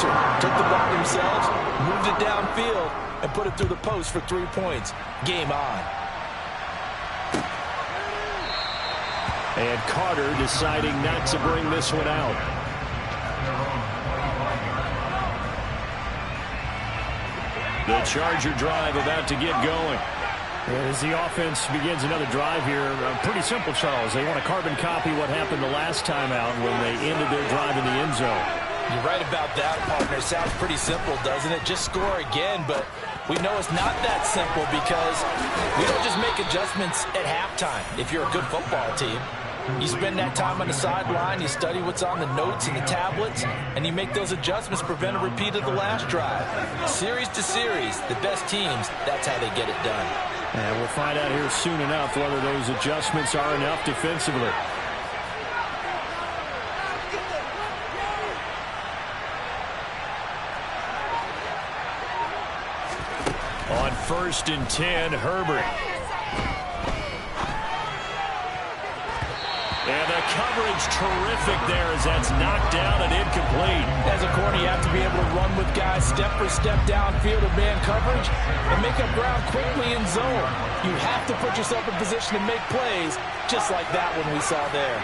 answered. Took the ball themselves, moved it downfield, and put it through the post for 3 points. Game on. And Carter deciding not to bring this one out. The Charger drive about to get going. As the offense begins another drive here, pretty simple, Charles. They want to carbon copy what happened the last time out when they ended their drive in the end zone. You're right about that, partner. Sounds pretty simple, doesn't it? Just score again, but we know it's not that simple because we don't just make adjustments at halftime if you're a good football team. You spend that time on the sideline, you study what's on the notes and the tablets, and you make those adjustments to prevent a repeat of the last drive. Series to series, the best teams, that's how they get it done. And we'll find out here soon enough whether those adjustments are enough defensively. On 1st and 10, Herbert. And the coverage terrific there as that's knocked down and incomplete. As a corner, you have to be able to run with guys step for step downfield of man coverage and make up ground quickly in zone. You have to put yourself in position to make plays, just like that one we saw there.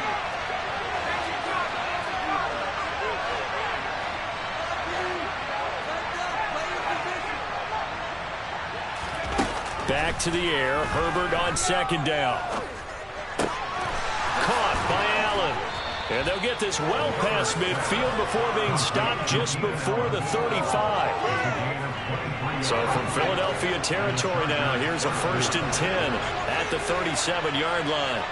Back to the air, Herbert on 2nd down. Caught by Allen. And they'll get this well past midfield before being stopped just before the 35. So from Philadelphia territory now, here's a 1st and 10 at the 37-yard line.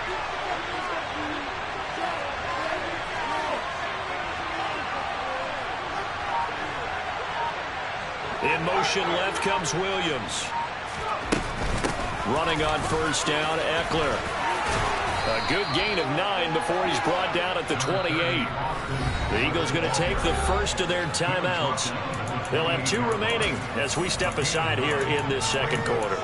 In motion left comes Williams. Running on 1st down, Eckler. A good gain of 9 before he's brought down at the 28. The Eagles going to take the first of their timeouts. They'll have 2 remaining as we step aside here in this 2nd quarter.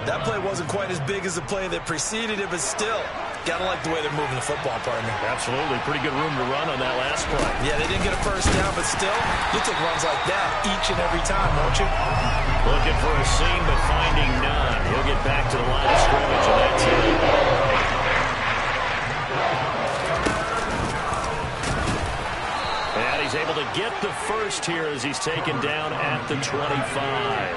That play wasn't quite as big as the play that preceded it, but still, gotta like the way they're moving the football, partner. Absolutely. Pretty good room to run on that last play. Yeah, they didn't get a 1st down, but still, you take runs like that each and every time, won't you? Looking for a seam, but finding none. He'll get back to the line of scrimmage on that team. And he's able to get the first here as he's taken down at the 25.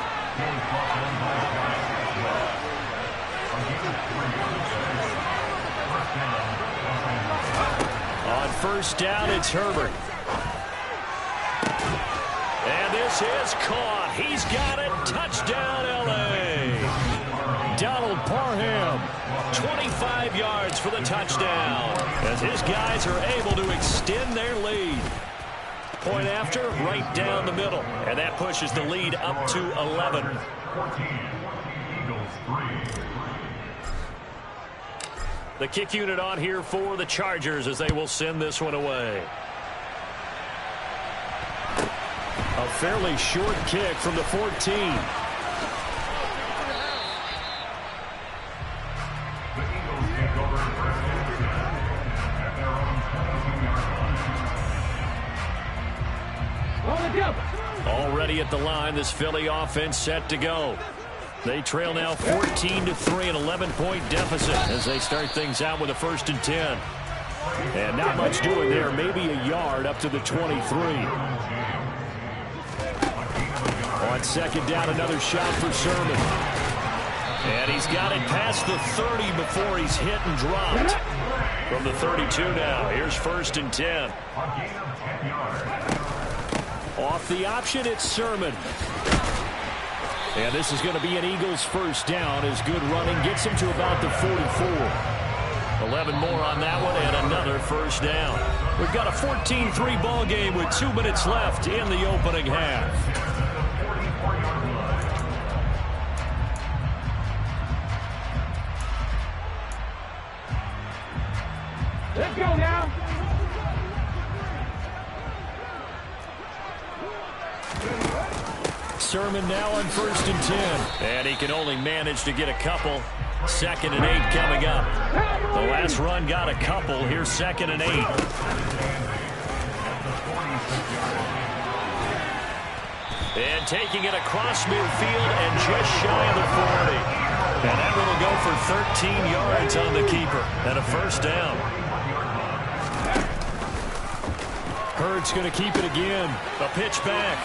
On 1st down, it's Herbert. And this is caught. He's got it. Touchdown, L.A. Donald Parham, 25 yards for the touchdown, as his guys are able to extend their lead. Point after, right down the middle. And that pushes the lead up to 11. The kick unit on here for the Chargers as they will send this one away. A fairly short kick from the 14. Already at the line, this Philly offense set to go. They trail now 14-3, an 11-point deficit as they start things out with a 1st and 10. And not much doing there, maybe a yard up to the 23. On 2nd down, another shot for Sermon. And he's got it past the 30 before he's hit and dropped. From the 32 now, here's 1st and 10. Off the option, it's Sermon. And this is going to be an Eagles 1st down as good running gets him to about the 44. 11 more on that one and another 1st down. We've got a 14-3 ball game with 2 minutes left in the opening half. Let's go now. Sermon now on 1st and 10. And he can only manage to get a couple. 2nd and 8 coming up. The last run got a couple. Here's 2nd and 8. And taking it across midfield and just shy of the 40. And that one will go for 13 yards on the keeper and a first down. Hurts going to keep it again. A pitch back.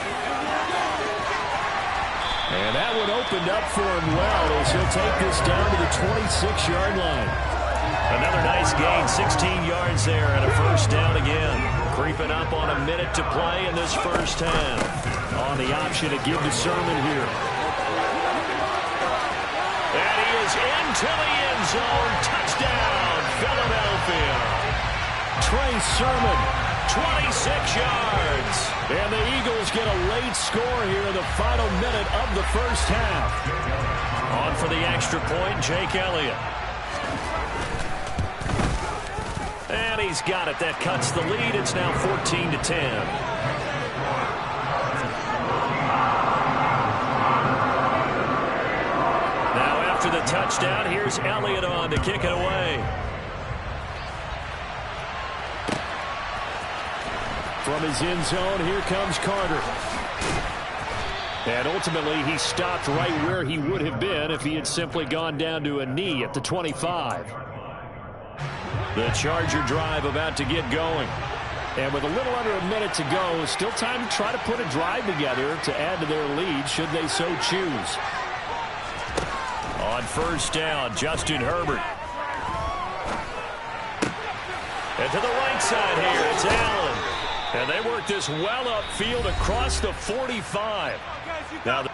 And that one opened up for him well as he'll take this down to the 26-yard line. Another nice gain, 16 yards there and a first down again. Creeping up on a minute to play in this first half. On the option to give to Sermon here. And he is into the end zone. Touchdown, Philadelphia. Trey Sermon. 26 yards. And the Eagles get a late score here in the final minute of the first half. On for the extra point, Jake Elliott. And he's got it. That cuts the lead. It's now 14-10. After the touchdown, here's Elliott on to kick it away. From his end zone, here comes Carter. And ultimately, he stopped right where he would have been if he had simply gone down to a knee at the 25. The Charger drive about to get going. And with a little under a minute to go, still time to try to put a drive together to add to their lead should they so choose. On first down, Justin Herbert. And to the right side here, it's Allen. And they work this well upfield across the 45. Now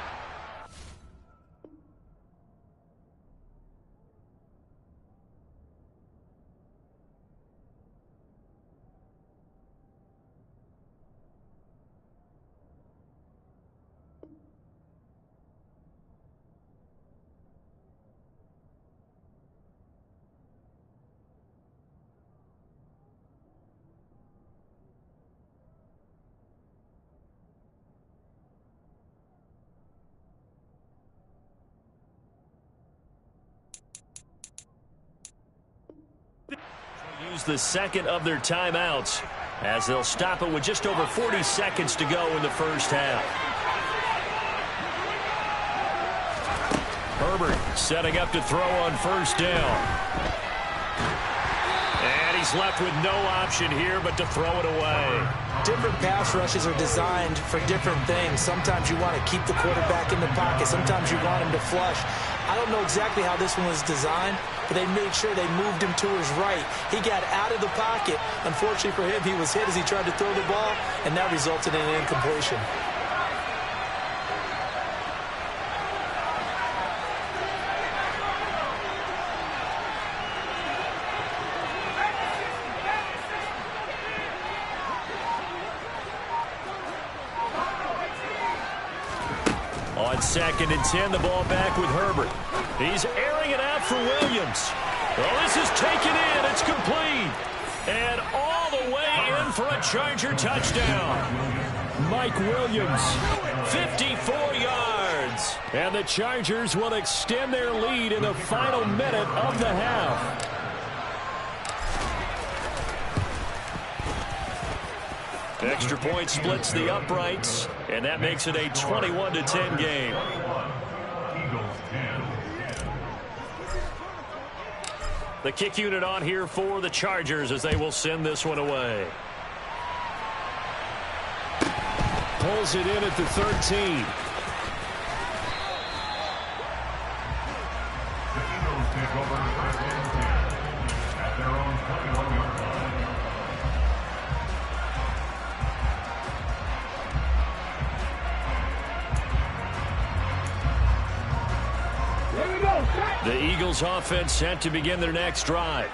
use the second of their timeouts as they'll stop it with just over 40 seconds to go in the first half. Herbert setting up to throw on first down. And he's left with no option here but to throw it away. Different pass rushes are designed for different things. Sometimes you want to keep the quarterback in the pocket. Sometimes you want him to flush. I don't know exactly how this one was designed, but they made sure they moved him to his right. He got out of the pocket. Unfortunately for him, he was hit as he tried to throw the ball, and that resulted in an incompletion. On 2nd and 10, the ball back with Herbert. He's airing it out for Williams. Well, this is taken in. It's complete. And all the way in for a Charger touchdown. Mike Williams. 54 yards. And the Chargers will extend their lead in the final minute of the half. Extra point splits the uprights, and that makes it a 21-10 game. The kick unit on here for the Chargers as they will send this one away. Pulls it in at the 13. The Eagles offense set to begin their next drive.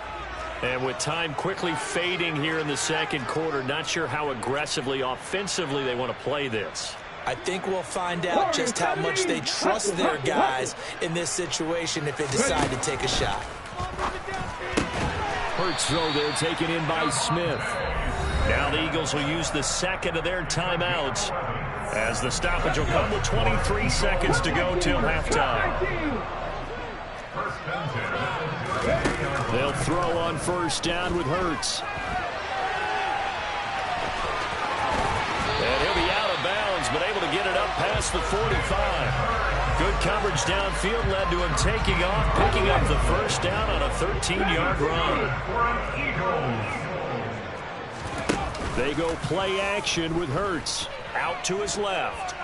And with time quickly fading here in the second quarter, not sure how aggressively, offensively they want to play this. I think we'll find out just how much they trust their guys in this situation if they decide to take a shot. Hurts throw there taken in by Smith. Now the Eagles will use the second of their timeouts as the stoppage will come with 23 seconds to go till halftime. They'll throw on first down with Hurts. And he'll be out of bounds, but able to get it up past the 45. Good coverage downfield led to him taking off, picking up the first down on a 13-yard run. They go play action with Hurts. Out to his left.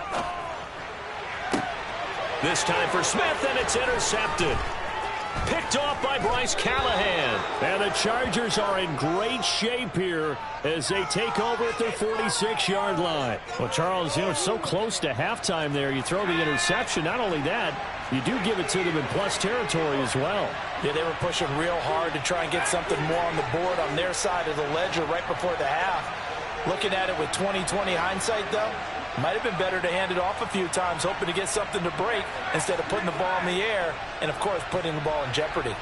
This time for Smith, and it's intercepted. Picked off by Bryce Callahan. And the Chargers are in great shape here as they take over at their 46-yard line. Well, Charles, you know, it's so close to halftime there. You throw the interception. Not only that, you do give it to them in plus territory as well. Yeah, they were pushing real hard to try and get something more on the board on their side of the ledger right before the half. Looking at it with 20/20 hindsight, though, might have been better to hand it off a few times, hoping to get something to break instead of putting the ball in the air and, of course, putting the ball in jeopardy.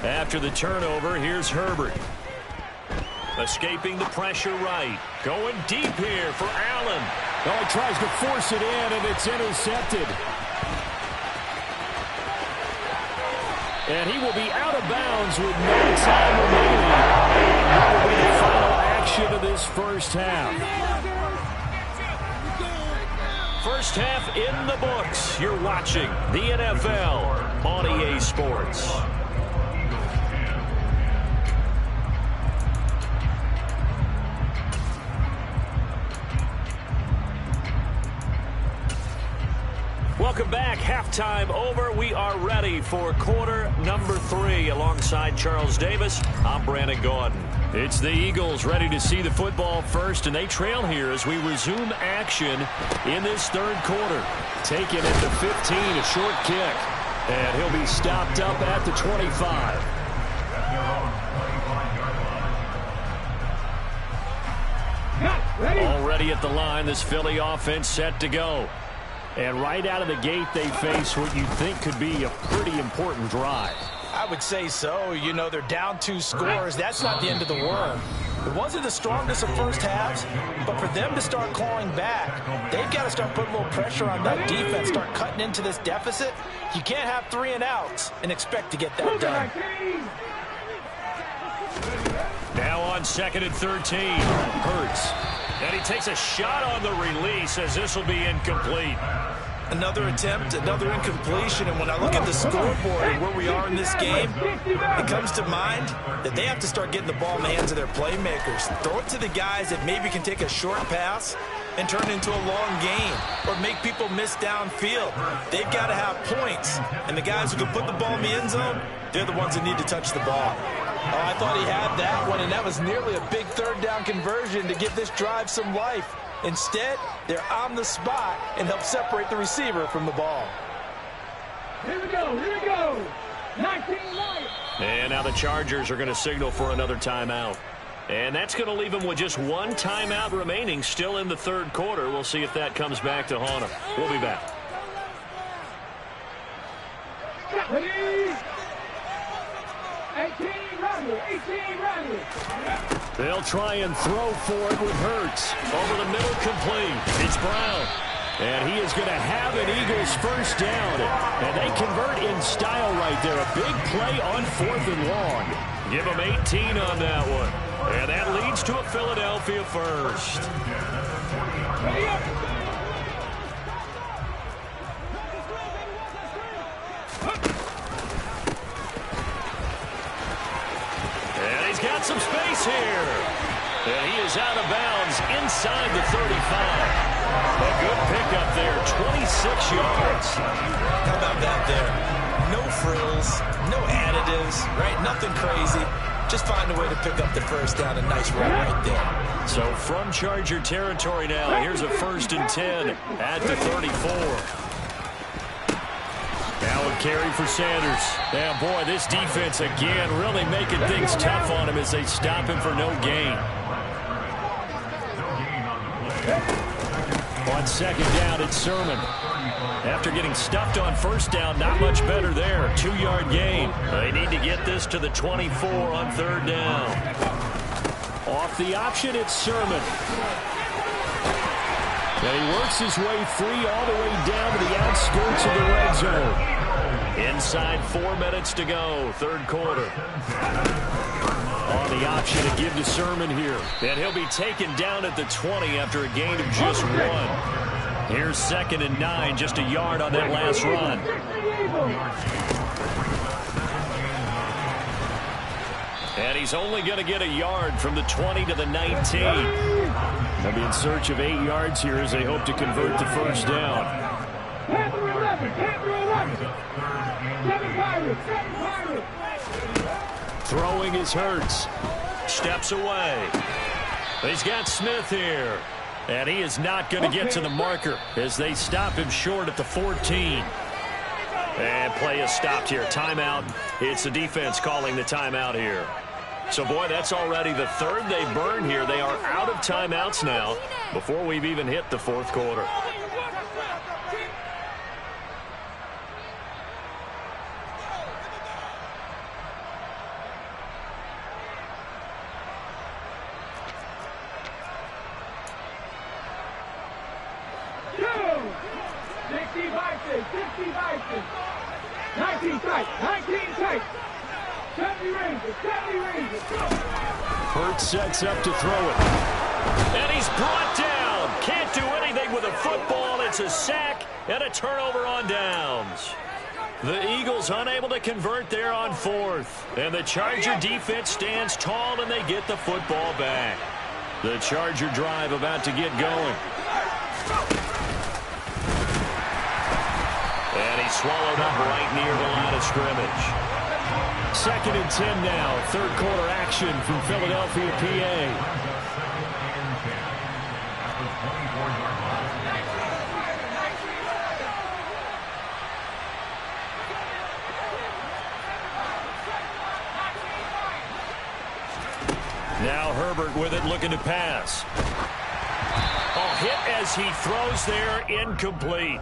After the turnover, here's Herbert. Escaping the pressure right. Going deep here for Allen. Oh, he tries to force it in, and it's intercepted. And he will be out of bounds with no time remaining. That will be the final action of this first half. First half in the books. You're watching the NFL on EA Sports. Welcome back. Halftime over. We are ready for quarter number 3. Alongside Charles Davis, I'm Brandon Gaudin. It's the Eagles ready to see the football first, and they trail here as we resume action in this third quarter. Taken at the 15, a short kick. And he'll be stopped up at the 25. Already at the line, this Philly offense set to go. And right out of the gate, they face what you think could be a pretty important drive. I would say so. You know, they're down 2 scores. That's not the end of the world. It wasn't the strongest of first halves, but for them to start clawing back, they've got to start putting a little pressure on that defense, start cutting into this deficit. You can't have 3 and outs and expect to get that done. Now on 2nd and 13, Hurts. And he takes a shot on the release as this will be incomplete. Another attempt, another incompletion, and when I look at the scoreboard and where we are in this game, it comes to mind that they have to start getting the ball in the hands of their playmakers. Throw it to the guys that maybe can take a short pass and turn it into a long gain or make people miss downfield. They've got to have points, and the guys who can put the ball in the end zone, they're the ones that need to touch the ball. Oh, I thought he had that one, and that was nearly a big third down conversion to give this drive some life. Instead, they're on the spot and help separate the receiver from the ball. Here we go, here we go. 19-9. And now the Chargers are going to signal for another timeout. And that's going to leave them with just 1 timeout remaining still in the third quarter. We'll see if that comes back to haunt them. We'll be back. Ready? 18 Riley, 18 Riley. They'll try and throw for it with Hurts. Over the middle, complete. It's Brown. And he is going to have an Eagles first down. And they convert in style right there. A big play on 4th and long. Give them 18 on that one. And that leads to a Philadelphia first. Ready up. And he's got some space here. And he is out of bounds inside the 35. A good pickup there, 26 yards. How about that there? No frills, no additives, right? Nothing crazy. Just find a way to pick up the first down. A nice run right there. So from Charger territory now, here's a 1st and 10 at the 34. Now a carry for Sanders. And boy, this defense again really making things tough on him as they stop him for no gain. On 2nd down, it's Sermon. After getting stuffed on 1st down, not much better there. 2-yard gain. They need to get this to the 24 on 3rd down. Off the option, it's Sermon. And he works his way free all the way down to the outskirts of the red zone. Inside 4 minutes to go, third quarter. On the option. option to give to Sermon here. And he'll be taken down at the 20 after a gain of just 1. Here's 2nd and 9, just a yard on that last run. And he's only going to get a yard from the 20 to the 19. They'll be in search of 8 yards here as they hope to convert the first down. Panther 11, Panther 11. 7 Pirates, 7 Pirates. Throwing is Hurts. Steps away. He's got Smith here. And he is not going to get to the marker as they stop him short at the 14. And play is stopped here. Timeout. It's the defense calling the timeout here. So, boy, that's already the 3rd they burn here. They are out of timeouts now before we've even hit the 4th quarter. Hurts sets up to throw it. And he's brought down. Can't do anything with a football. It's a sack and a turnover on downs. The Eagles unable to convert there on 4th. And the Charger defense stands tall and they get the football back. The Charger drive about to get going. And he's swallowed up right near the line of scrimmage. 2nd and 10 now. 3rd quarter action from Philadelphia, PA. Now Herbert with it, looking to pass. Oh, hit as he throws there, incomplete.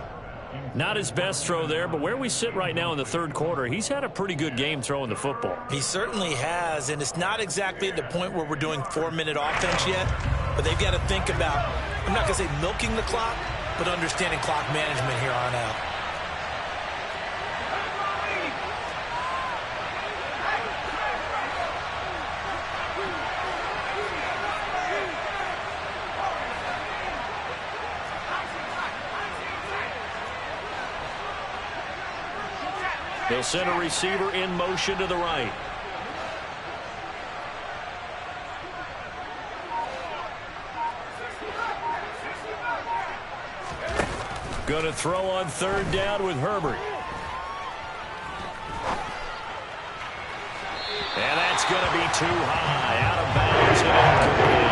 Not his best throw there, but where we sit right now in the 3rd quarter, he's had a pretty good game throwing the football. He certainly has, and it's not exactly at the point where we're doing 4-minute offense yet, but they've got to think about, I'm not going to say milking the clock, but understanding clock management here on out. They'll send a receiver in motion to the right. Going to throw on 3rd down with Herbert. And that's going to be too high. Out of bounds and incomplete.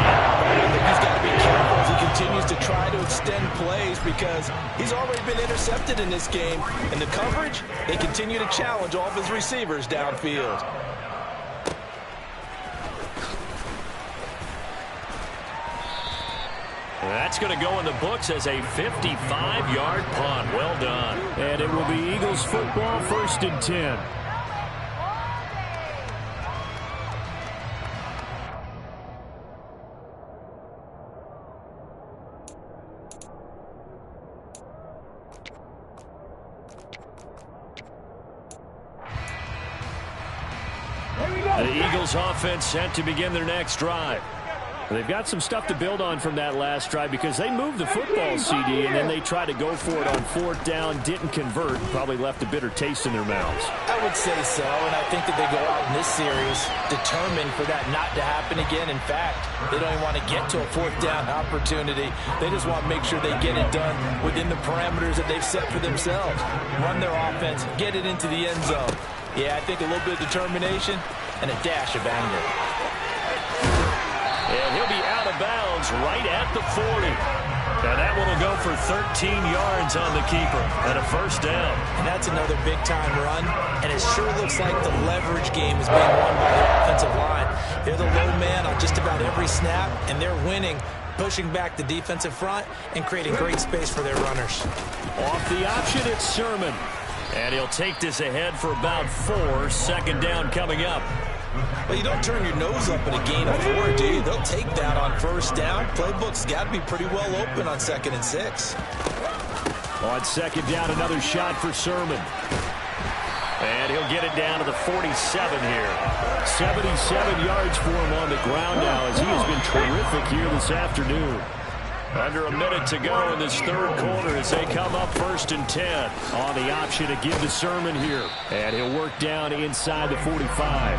He's got to be careful as he continues to try to extend plays because he's already been intercepted in this game. And the coverage, they continue to challenge all of his receivers downfield. That's going to go in the books as a 55-yard punt. Well done. And it will be Eagles football, 1st and 10. The Eagles offense set to begin their next drive. They've got some stuff to build on from that last drive because they moved the football, CD, and then they tried to go for it on 4th down, didn't convert, probably left a bitter taste in their mouths. I would say so, and I think that they go out in this series determined for that not to happen again. In fact, they don't even want to get to a 4th down opportunity. They just want to make sure they get it done within the parameters that they've set for themselves. Run their offense, get it into the end zone. Yeah, I think a little bit of determination and a dash of anger. And he'll be out of bounds right at the 40. And that one will go for 13 yards on the keeper and a 1st down. And that's another big-time run. And it sure looks like the leverage game is being won by the offensive line. They're the low man on just about every snap, and they're winning, pushing back the defensive front and creating great space for their runners. Off the option, it's Sermon. And he'll take this ahead for about 4. 2nd down coming up. Well, you don't turn your nose up at a gain of 4, do you? They'll take that on 1st down. Playbook's got to be pretty well open on 2nd and 6. On 2nd down, another shot for Sermon. And he'll get it down to the 47 here. 77 yards for him on the ground now as he has been terrific here this afternoon. Under a minute to go in this third quarter as they come up 1st and 10 on the option to give the Sermon here. And he'll work down inside the 45.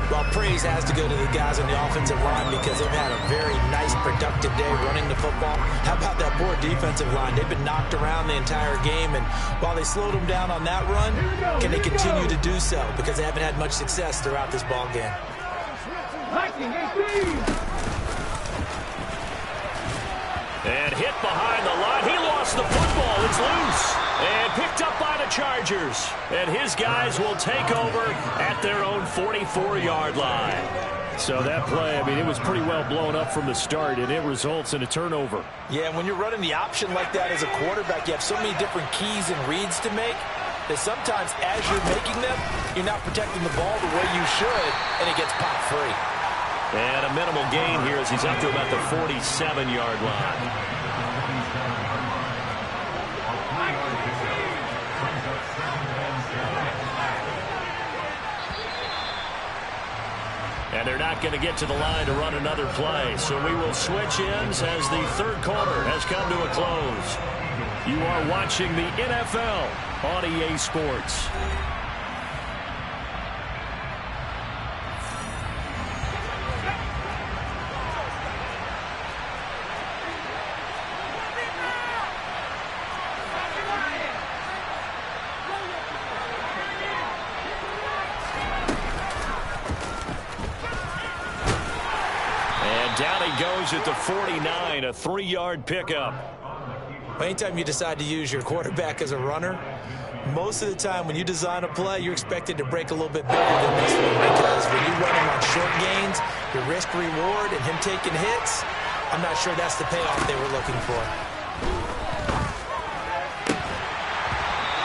Well, praise has to go to the guys on the offensive line because they've had a very nice, productive day running the football. How about that poor defensive line? They've been knocked around the entire game, and while they slowed them down on that run, can they continue to do so? Because they haven't had much success throughout this ball game. And hit behind the line. He lost the football. It's loose. And picked up by the Chargers. And his guys will take over at their own 44-yard line. So that play, I mean, it was pretty well blown up from the start, and it results in a turnover. Yeah, and when you're running the option like that as a quarterback, you have so many different keys and reads to make that sometimes as you're making them, you're not protecting the ball the way you should, and it gets popped free. And a minimal gain here as he's up to about the 47-yard line. And they're not going to get to the line to run another play. So we will switch ends as the third quarter has come to a close. You are watching the NFL on EA Sports. Down he goes at the 49, a 3-yard pickup. Anytime you decide to use your quarterback as a runner, most of the time when you design a play, you're expected to break a little bit bigger than this one because when you run him on short gains, your risk-reward and him taking hits, I'm not sure that's the payoff they were looking for.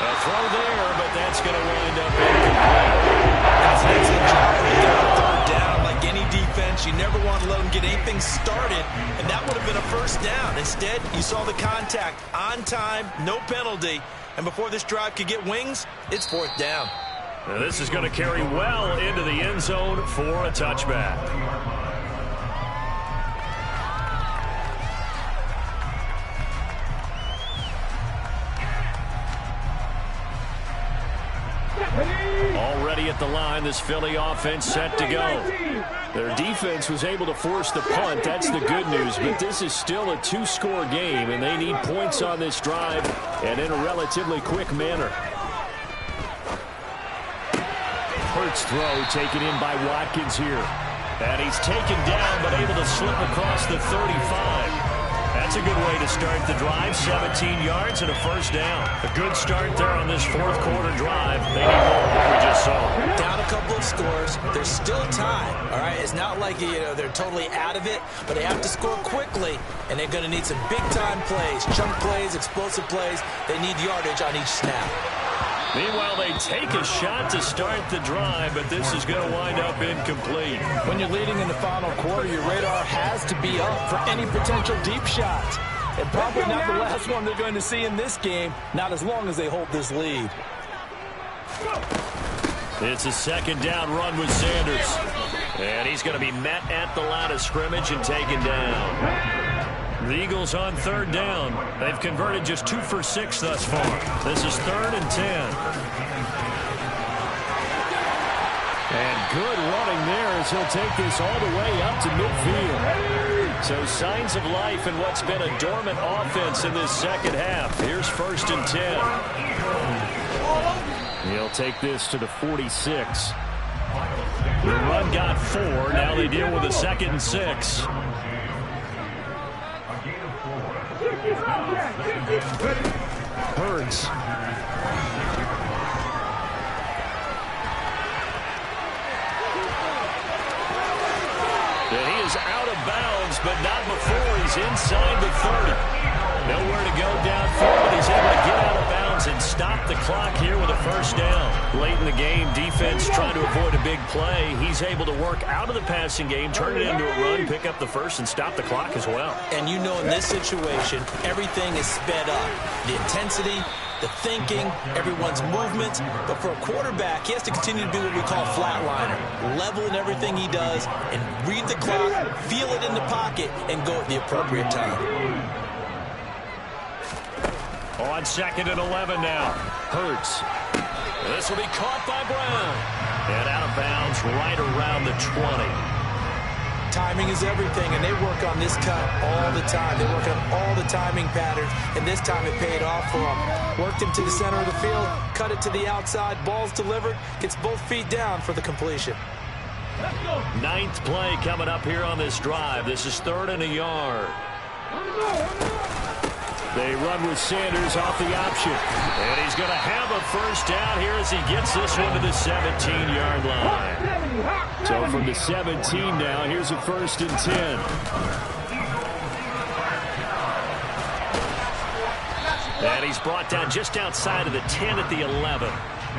A throw there, but that's going to wind up incomplete. That's an excellent job when you get on third down. Like any defense, you never want to let them get anything started, and that would have been a first down. Instead, you saw the contact on time, no penalty, and before this drive could get wings, it's 4th down. Now this is going to carry well into the end zone for a touchback. Already at the line, this Philly offense set to go. Their defense was able to force the punt. That's the good news, but this is still a 2-score game, and they need points on this drive and in a relatively quick manner. Hurts throw taken in by Watkins here. And he's taken down, but able to slip across the 35. That's a good way to start the drive. 17 yards and a first down. A good start there on this fourth quarter drive. They need more than we just saw. Down a couple of scores. There's still time. All right, it's not like they're totally out of it, but they have to score quickly, and they're going to need some big-time plays, chunk plays, explosive plays. They need yardage on each snap. Meanwhile, they take a shot to start the drive, but this is going to wind up incomplete. When you're leading in the final quarter, your radar has to be up for any potential deep shots. And probably not the last one they're going to see in this game, not as long as they hold this lead. It's a second down run with Sanders. And he's going to be met at the line of scrimmage and taken down. The Eagles on third down. They've converted just 2 for 6 thus far. This is 3rd and 10. And good running there as he'll take this all the way up to midfield. So signs of life in what's been a dormant offense in this second half. Here's 1st and 10. He'll take this to the 46. The run got 4. Now they deal with a 2nd and 6. Hurts. And he is out of bounds, but not before he's inside the 30. Nowhere to go downfield, but he's able to get out of bounds downs and stop the clock here with a first down. Late in the game, defense trying to avoid a big play. He's able to work out of the passing game, turn it into a run, pick up the first, and stop the clock as well. And you know in this situation, everything is sped up. The intensity, the thinking, everyone's movement. But for a quarterback, he has to continue to be what we call flatliner. Level in everything he does and read the clock, feel it in the pocket, and go at the appropriate time. On 2nd and 11 now. Hurts. This will be caught by Brown. And out of bounds right around the 20. Timing is everything, and they work on this cut all the time. They work on all the timing patterns, and this time it paid off for them. Worked him to the center of the field, cut it to the outside, ball's delivered, gets both feet down for the completion. 9th play coming up here on this drive. This is 3rd and a yard. They run with Sanders off the option. And he's going to have a first down here as he gets this one to the 17-yard line. So from the 17 now, here's a 1st and 10. And he's brought down just outside of the 10 at the 11.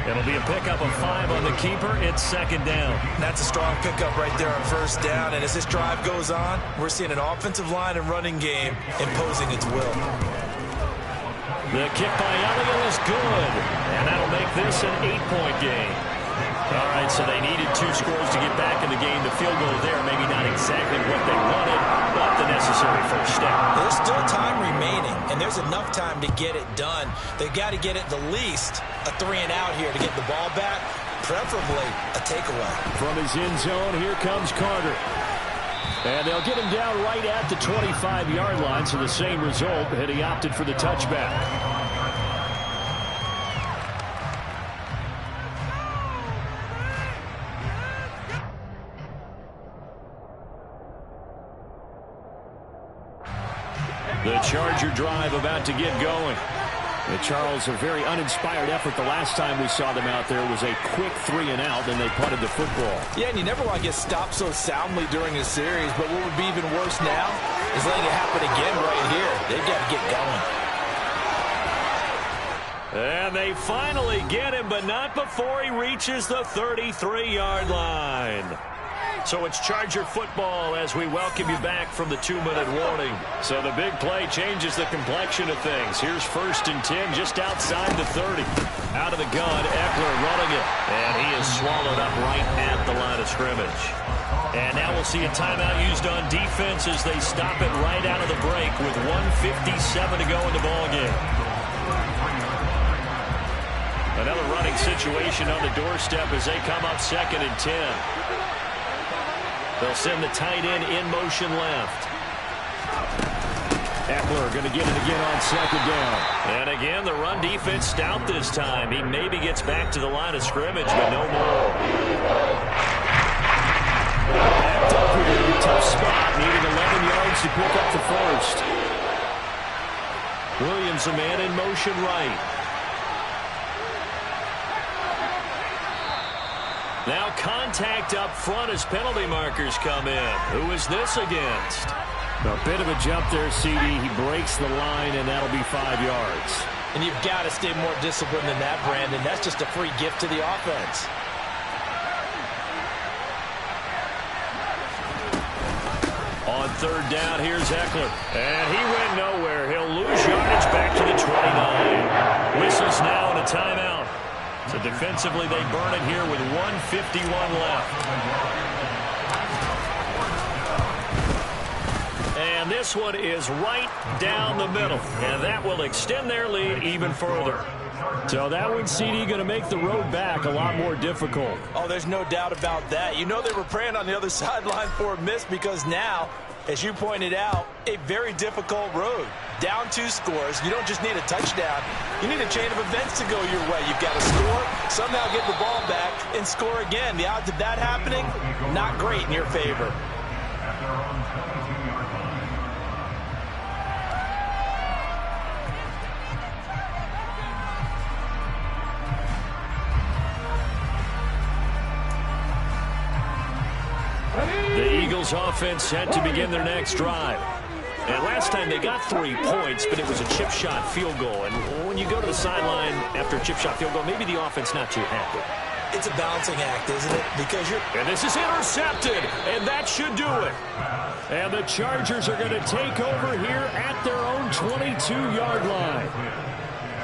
It'll be a pickup of 5 on the keeper. It's 2nd down. That's a strong pickup right there on 1st down. And as this drive goes on, we're seeing an offensive line and running game imposing its will. The kick by Elliott is good. And that'll make this an 8-point game. All right, so they needed 2 scores to get back in the game. The field goal there, maybe not exactly what they wanted, but the necessary first step. There's still time remaining, and there's enough time to get it done. They've got to get it the least a 3-and-out here to get the ball back, preferably a takeaway. From his end zone, here comes Carter. And they'll get him down right at the 25-yard line, so the same result, and he opted for the touchback. The Charger drive about to get going. And Charles, a very uninspired effort. The last time we saw them out there was a quick 3-and-out, and they punted the football. Yeah, and you never want to get stopped so soundly during a series, but what would be even worse now is letting it happen again right here. They've got to get going. And they finally get him, but not before he reaches the 33-yard line. So it's Charger football as we welcome you back from the 2-minute warning. So the big play changes the complexion of things. Here's 1st and 10 just outside the 30. Out of the gun, Eckler running it. And he is swallowed up right at the line of scrimmage. And now we'll see a timeout used on defense as they stop it right out of the break with 1:57 to go in the ballgame. Another running situation on the doorstep as they come up 2nd and 10. They'll send the tight end in motion left. Eckler going to get it again on 2nd down. And again, the run defense stout this time. He maybe gets back to the line of scrimmage, but no more. Backed up here, tough spot, needing 11 yards to pick up the first. Williams, a man in motion right. Now contact up front as penalty markers come in. Who is this against? A bit of a jump there, CD. He breaks the line, and that'll be 5 yards. And you've got to stay more disciplined than that, Brandon. That's just a free gift to the offense. On 3rd down, here's Eckler. And he went nowhere. He'll lose yardage back to the 29. Whistles now and a timeout. So defensively, they burn it here with 1:51 left. And this one is right down the middle. And that will extend their lead even further. So that one, CD, going to make the road back a lot more difficult. Oh, there's no doubt about that. You know they were praying on the other sideline for a miss because now, as you pointed out, a very difficult road. Down 2 scores. You don't just need a touchdown. You need a chain of events to go your way. You've got to score, somehow get the ball back, and score again. The odds of that happening, not great in your favor. The Eagles offense set to begin their next drive. And last time they got 3 points, but it was a chip shot field goal. And when you go to the sideline after a chip shot field goal, maybe the offense not too happy. It's a balancing act, isn't it? Because And this is intercepted, and that should do it. And the Chargers are going to take over here at their own 22-yard line.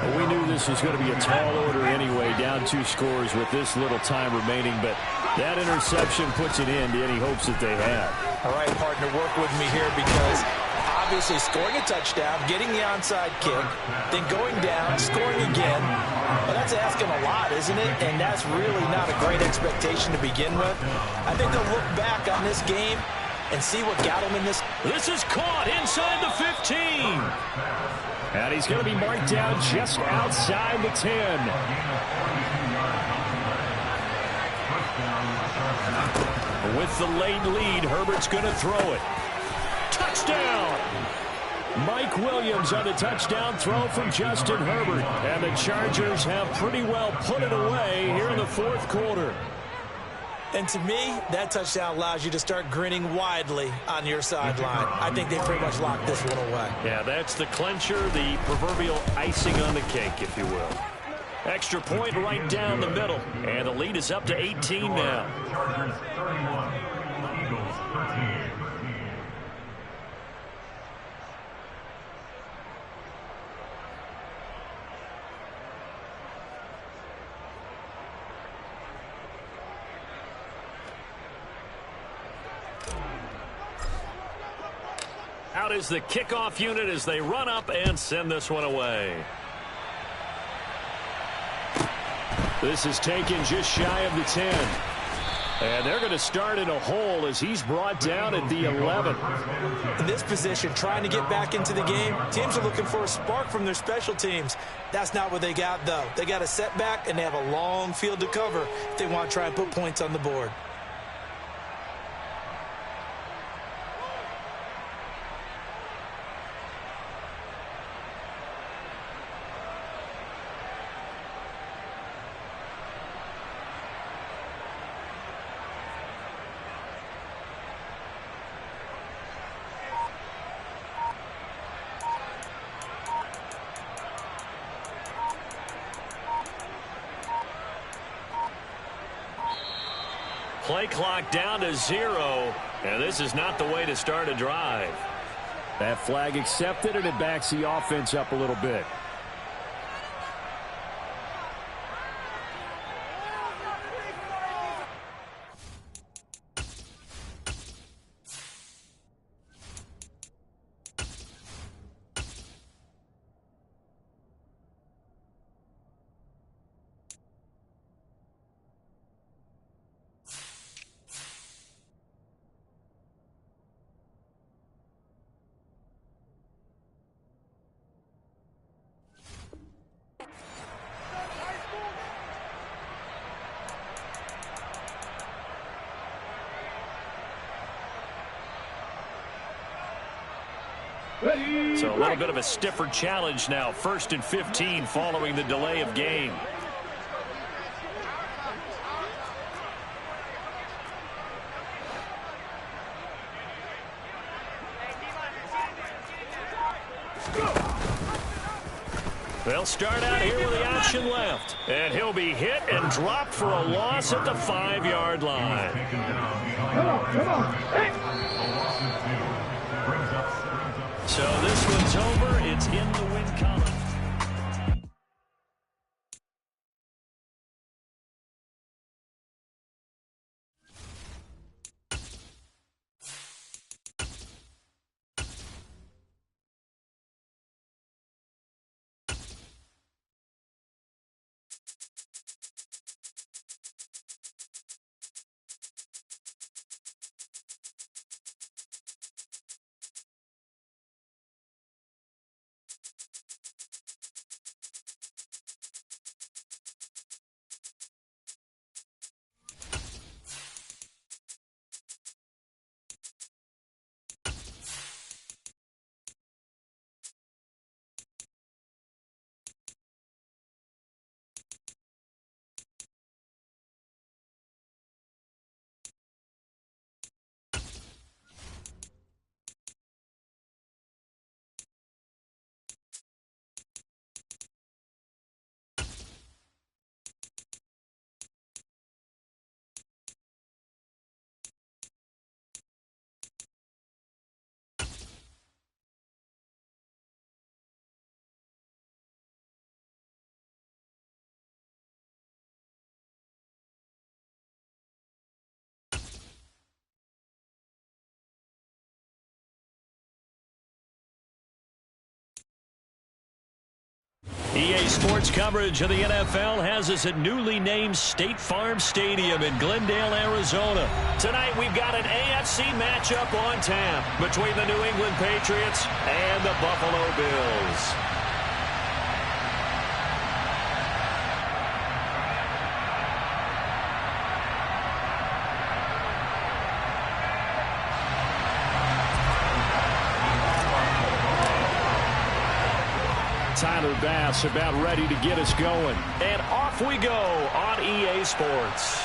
Well, we knew this was going to be a tall order anyway, down 2 scores with this little time remaining, but that interception puts an end to any hopes that they had. All right, partner, work with me here because obviously scoring a touchdown, getting the onside kick, then going down, scoring again. Well, that's asking a lot, isn't it? And that's really not a great expectation to begin with. I think they'll look back on this game and see what got them in this. This is caught inside the 15. And he's going to be marked down just outside the 10. With the late lead, Herbert's going to throw it. Touchdown! Mike Williams on the touchdown throw from Justin Herbert. And the Chargers have pretty well put it away here in the 4th quarter. And to me, that touchdown allows you to start grinning widely on your sideline. I think they pretty much locked this one away. Yeah, that's the clincher, the proverbial icing on the cake, if you will. Extra point right down the middle. And the lead is up to 18 now. Chargers 31, Eagles 13. Out is the kickoff unit as they run up and send this one away. This is taken just shy of the 10. And they're going to start in a hole as he's brought down at the 11. In this position, trying to get back into the game, teams are looking for a spark from their special teams. That's not what they got, though. They got a setback, and they have a long field to cover if they want to try and put points on the board. Play clock down to 0, and this is not the way to start a drive. That flag accepted, and it backs the offense up a little bit. So a little bit of a stiffer challenge now. 1st and 15 following the delay of game. They'll start out here with the option left. And he'll be hit and dropped for a loss at the 5-yard line. Come on. Hey. So this one's over. It's in the win column. EA Sports coverage of the NFL has us at newly named State Farm Stadium in Glendale, Arizona. Tonight we've got an AFC matchup on tap between the New England Patriots and the Buffalo Bills. Tyler Bass about ready to get us going. And off we go on EA Sports.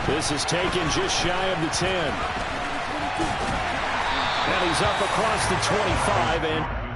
This is taken just shy of the 10. And he's up across the 25 and...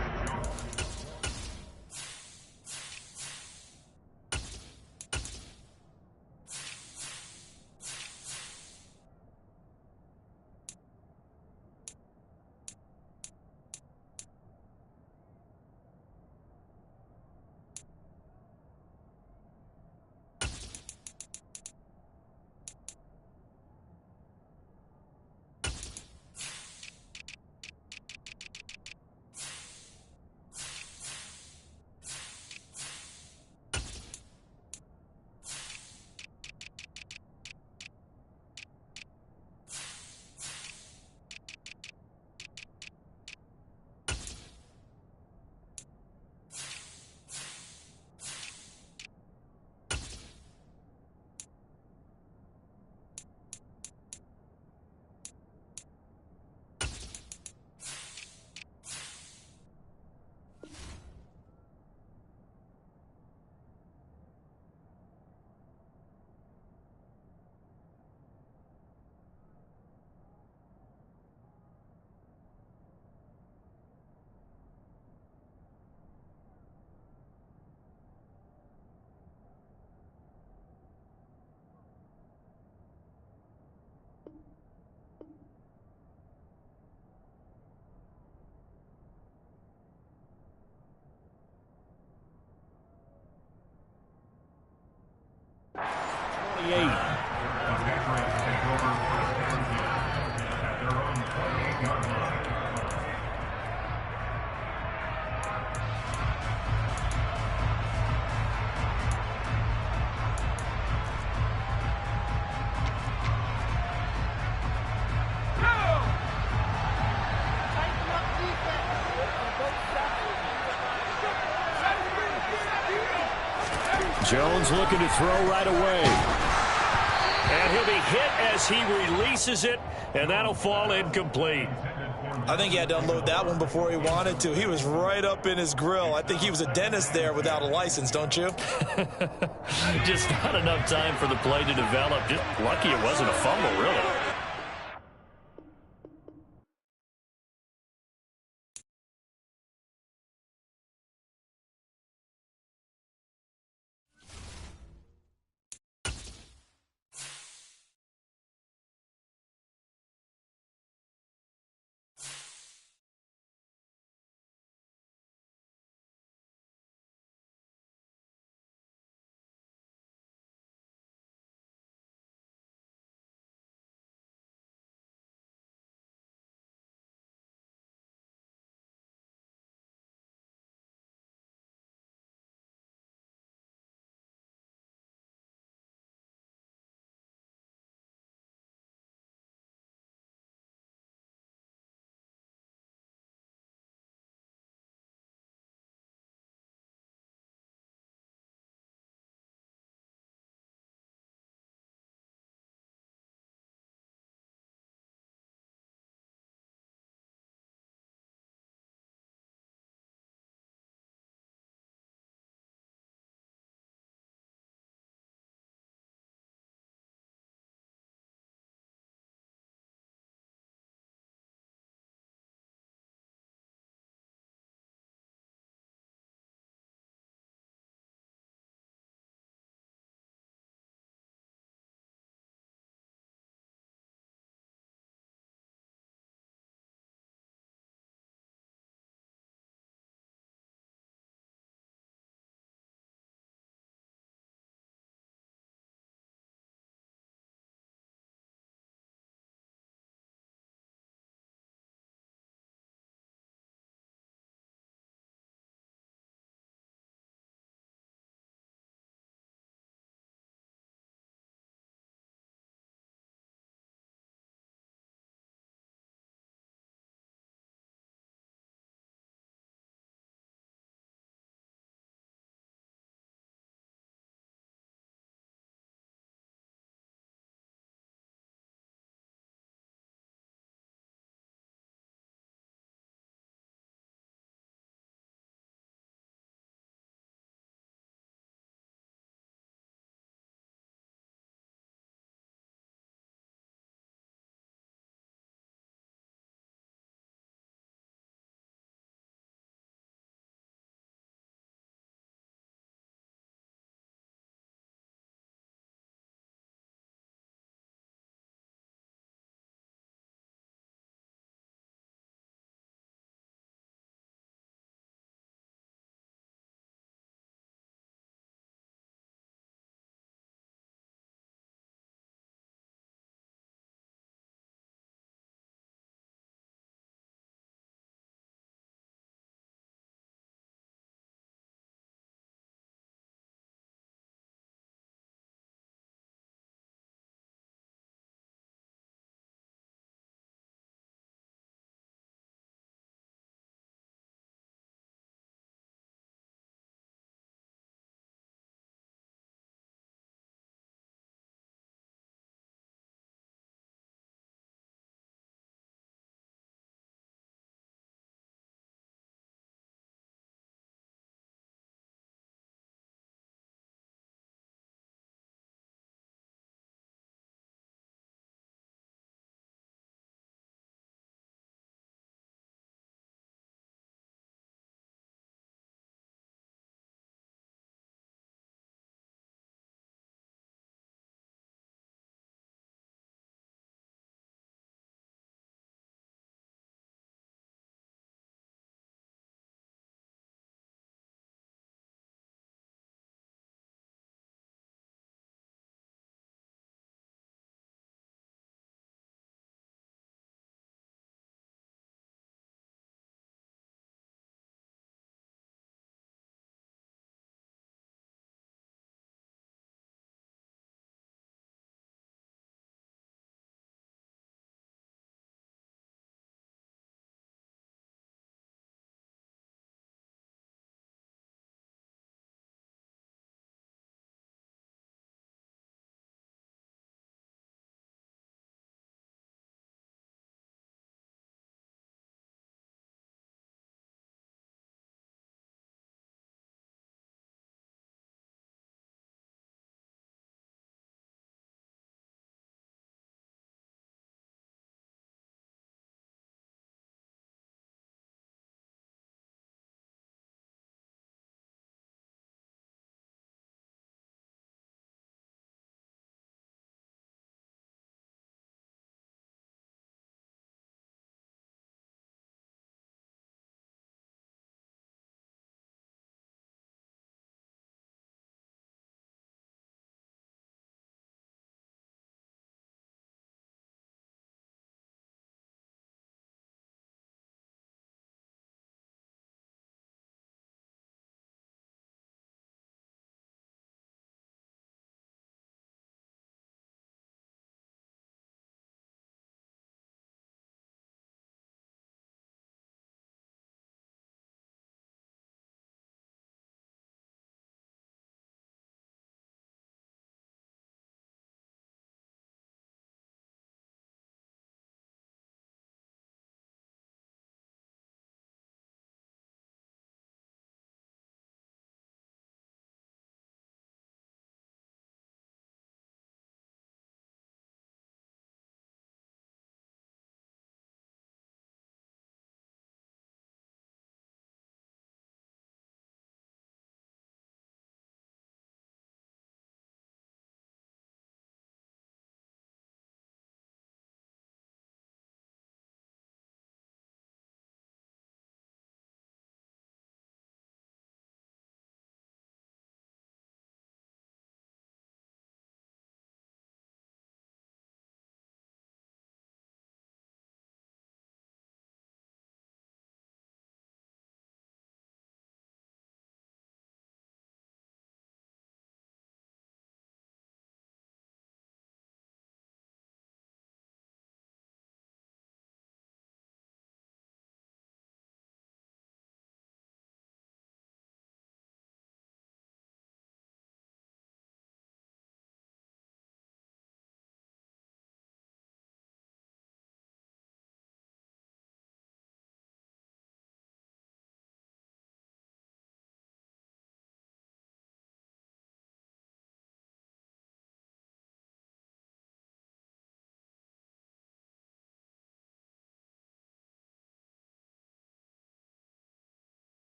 Jones looking to throw right away. And he'll be hit as he releases it, and that'll fall incomplete. I think he had to unload that one before he wanted to. He was right up in his grill. I think he was a dentist there without a license, don't you? Just not enough time for the play to develop. Just lucky it wasn't a fumble, really.